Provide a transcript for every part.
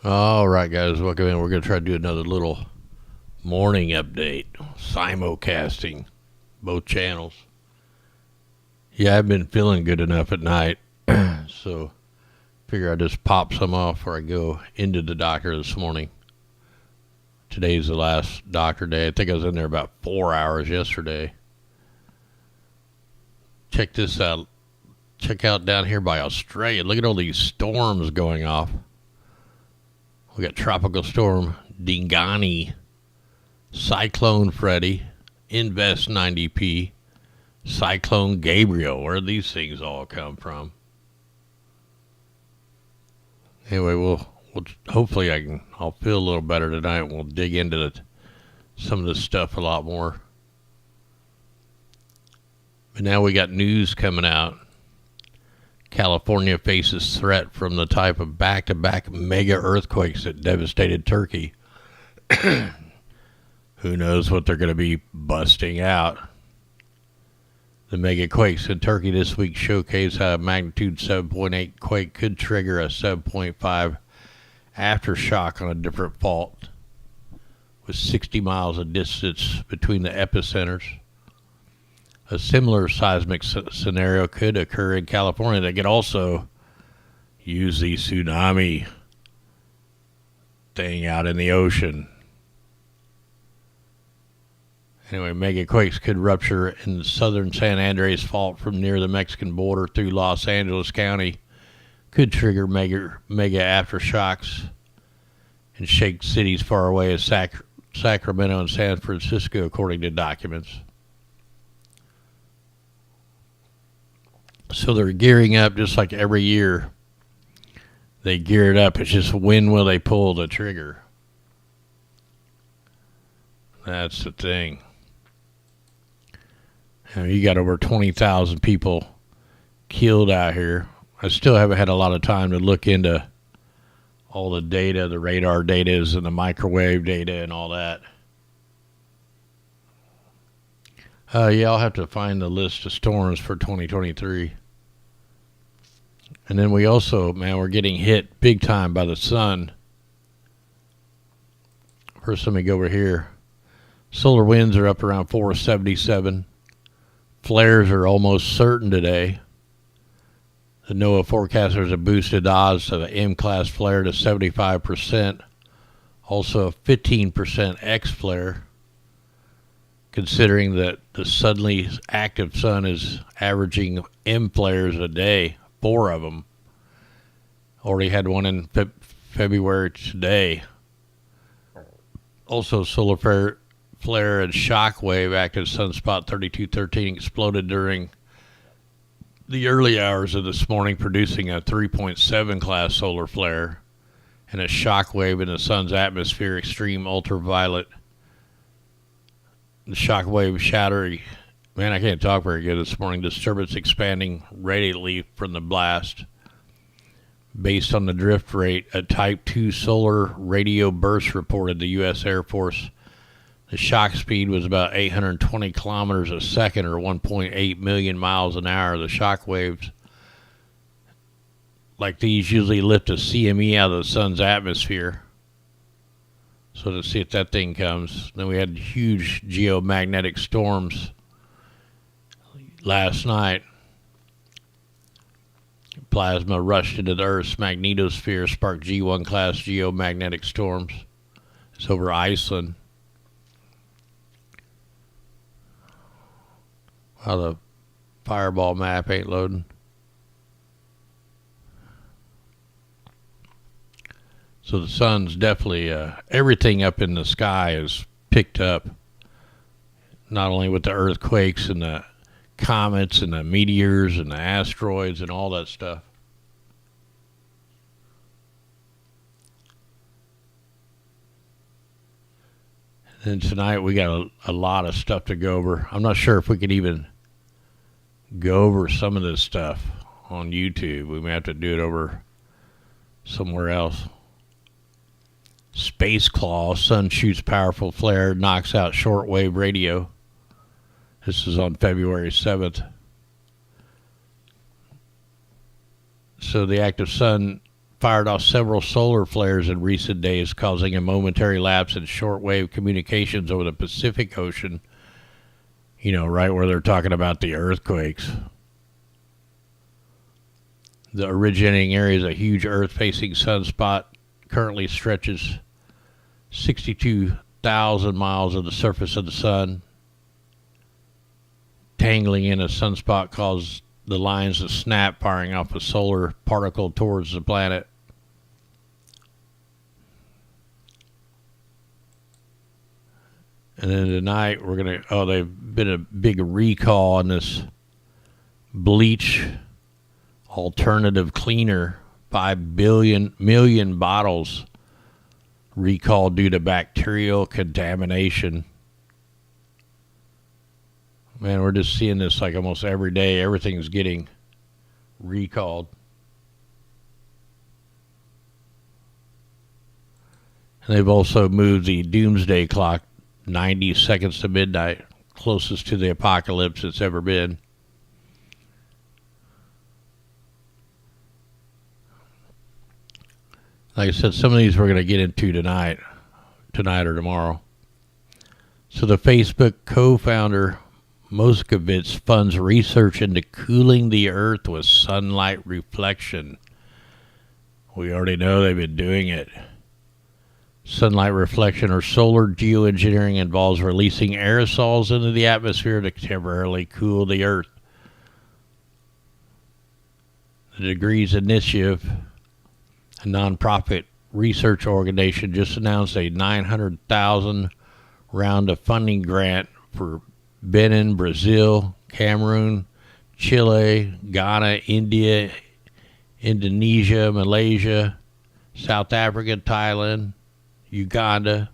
All right, guys, welcome in. We're going to try to do another little morning update, simulcasting both channels. Yeah, I've been feeling good enough at night, so figure I just pop some off before I go into the doctor this morning. Today's the last doctor day. I think I was in there about 4 hours yesterday. Check this out. Check out down here by Australia. Look at all these storms going off. We got Tropical Storm Dingani, Cyclone Freddy, Invest 90P, Cyclone Gabriel. Where do these things all come from? Anyway, we'll hopefully I'll feel a little better tonight. We'll dig into some of this stuff a lot more. But now we got news coming out. California faces threat from the type of back-to-back mega earthquakes that devastated Turkey. Who knows what they're going to be busting out. The mega quakes in Turkey this week showcase how a magnitude 7.8 quake could trigger a 7.5 aftershock on a different fault, with 60 miles of distance between the epicenters. A similar seismic scenario could occur in California. They could also use the tsunami thing out in the ocean. Anyway, mega quakes could rupture in the southern San Andreas Fault from near the Mexican border through Los Angeles County. Could trigger mega aftershocks and shake cities far away as Sacramento and San Francisco, according to documents. So they're gearing up just like every year. They gear it up. It's just when will they pull the trigger? That's the thing. You got over 20,000 people killed out here. I still haven't had a lot of time to look into all the data, the radar data and the microwave data and all that. Yeah, I'll have to find the list of storms for 2023. And then we also, we're getting hit big time by the sun. First, let me go over here. Solar winds are up around 477. Flares are almost certain today. The NOAA forecasters have boosted odds of an M-class flare to 75%. Also a 15% X flare, considering that the suddenly active sun is averaging M flares a day, 4 of them. Already had one in February today. Also, solar flare and shock wave active sunspot 3213 exploded during the early hours of this morning, producing a 3.7 class solar flare and a shock wave in the sun's atmosphere, extreme ultraviolet. The shock wave shattering, I can't talk very good this morning. Disturbance expanding radially from the blast. Based on the drift rate, a Type 2 solar radio burst reported the U.S. Air Force. The shock speed was about 820 kilometers a second, or 1.8 million miles an hour. The shock waves like these usually lift a CME out of the sun's atmosphere. So to see if that thing comes. Then we had huge geomagnetic storms last night. Plasma rushed into the Earth's magnetosphere, sparked G1 class geomagnetic storms. It's over Iceland. Wow, the fireball map ain't loading. So the sun's definitely, everything up in the sky is picked up. Not only with the earthquakes and the comets and the meteors and the asteroids and all that stuff. And tonight we got a lot of stuff to go over. I'm not sure if we could even go over some of this stuff on YouTube. We may have to do it over somewhere else. Space Claw, sun shoots powerful flare, knocks out shortwave radio. This is on February 7th. So the active sun fired off several solar flares in recent days, causing a momentary lapse in shortwave communications over the Pacific Ocean. You know, right where they're talking about the earthquakes. The originating area is a huge Earth-facing sunspot, currently stretches 62,000 miles of the surface of the sun. Tangling in a sunspot caused the lines to snap, firing off a solar particle towards the planet. And then tonight we're going to, they've been a big recall on this bleach alternative cleaner. 5 million bottles recalled due to bacterial contamination. Man, we're just seeing this like almost every day. Everything's getting recalled. And they've also moved the doomsday clock 90 seconds to midnight, closest to the apocalypse it's ever been. Like I said, some of these we're going to get into tonight or tomorrow. So the Facebook co-founder Moskovitz funds research into cooling the earth with sunlight reflection. We already know they've been doing it. Sunlight reflection or solar geoengineering involves releasing aerosols into the atmosphere to temporarily cool the earth. The Degrees Initiative, a nonprofit research organization, just announced a $900,000 round of funding grant for Benin, Brazil, Cameroon, Chile, Ghana, India, Indonesia, Malaysia, South Africa, Thailand, Uganda,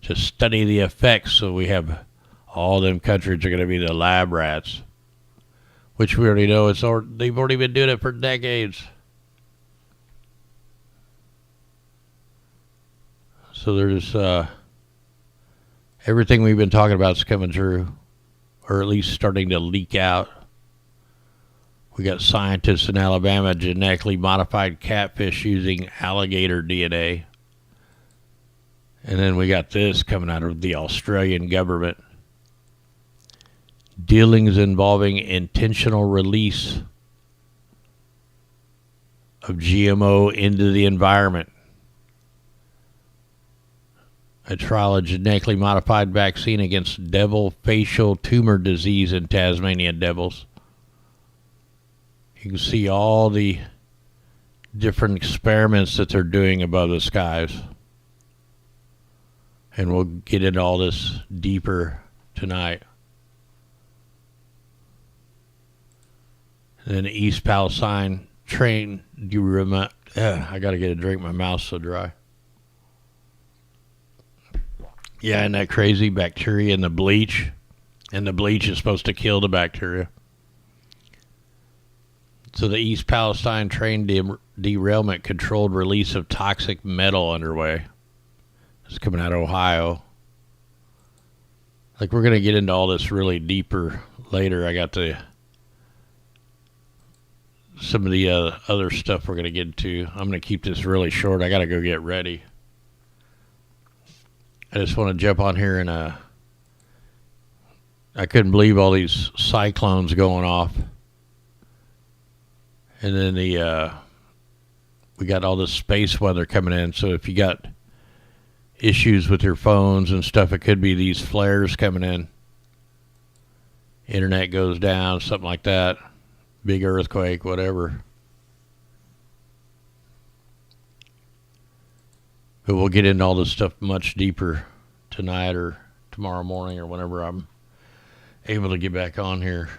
to study the effects. So we have all them countries are going to be the lab rats, which we already know they've already been doing it for decades. So there's everything we've been talking about is coming true, or at least starting to leak out. We got scientists in Alabama genetically modified catfish using alligator DNA. And then we got this coming out of the Australian government. Dealings involving intentional release of GMO into the environment. A trial of genetically modified vaccine against devil facial tumor disease in Tasmanian devils. You can see all the different experiments that they're doing above the skies. And we'll get into all this deeper tonight. And then the East Palestine train. Do you remember? I got to get a drink. My mouth's so dry. Yeah, and that crazy bacteria in the bleach. And the bleach is supposed to kill the bacteria. So the East Palestine train derailment controlled release of toxic metal underway. It's coming out of Ohio. Like, we're going to get into all this really deeper later. I got some of the other stuff we're going to get into. I'm going to keep this really short. I got to go get ready. I just want to jump on here and I couldn't believe all these cyclones going off. And then we got all this space weather coming in. So if you got issues with your phones and stuff, it could be these flares coming in. Internet goes down, something like that. Big earthquake, whatever. But we'll get into all this stuff much deeper tonight or tomorrow morning or whenever I'm able to get back on here.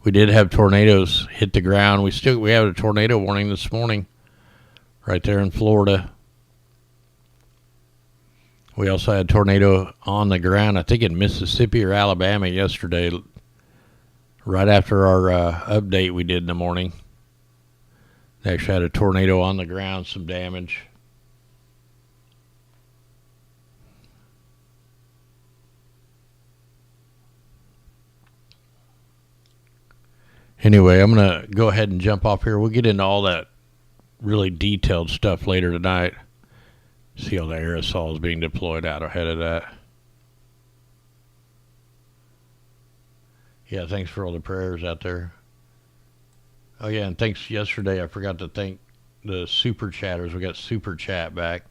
We did have tornadoes hit the ground. We have a tornado warning this morning right there in Florida. We also had a tornado on the ground, I think in Mississippi or Alabama yesterday, right after our update we did in the morning. They actually had a tornado on the ground, some damage. Anyway, I'm going to go ahead and jump off here. We'll get into all that really detailed stuff later tonight. See all the aerosols being deployed out ahead of that. Yeah, thanks for all the prayers out there. Oh, yeah, and thanks yesterday. I forgot to thank the super chatters. We got super chat back.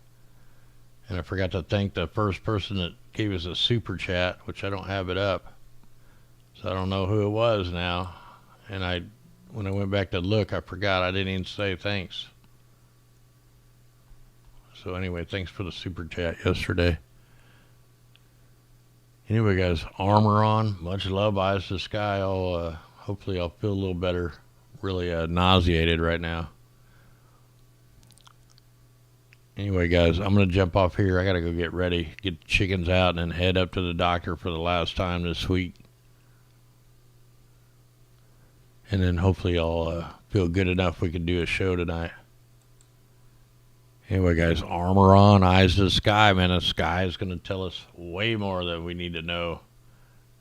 And I forgot to thank the first person that gave us a super chat, which I don't have it up. So I don't know who it was now. And when I went back to look, I forgot. I didn't even say thanks. So anyway, thanks for the super chat yesterday. Anyway, guys, armor on. Much love, eyes to the sky. Hopefully I'll feel a little better. Really nauseated right now. Anyway, guys, I'm going to jump off here. I got to go get ready, get the chickens out, and then head up to the doctor for the last time this week. And then hopefully I'll feel good enough we can do a show tonight. Anyway, guys, armor on, eyes to the sky, man. The sky is going to tell us way more than we need to know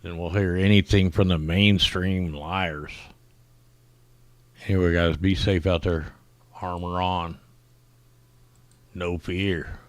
than we'll hear anything from the mainstream liars. Anyway, guys, be safe out there. Armor on. No fear.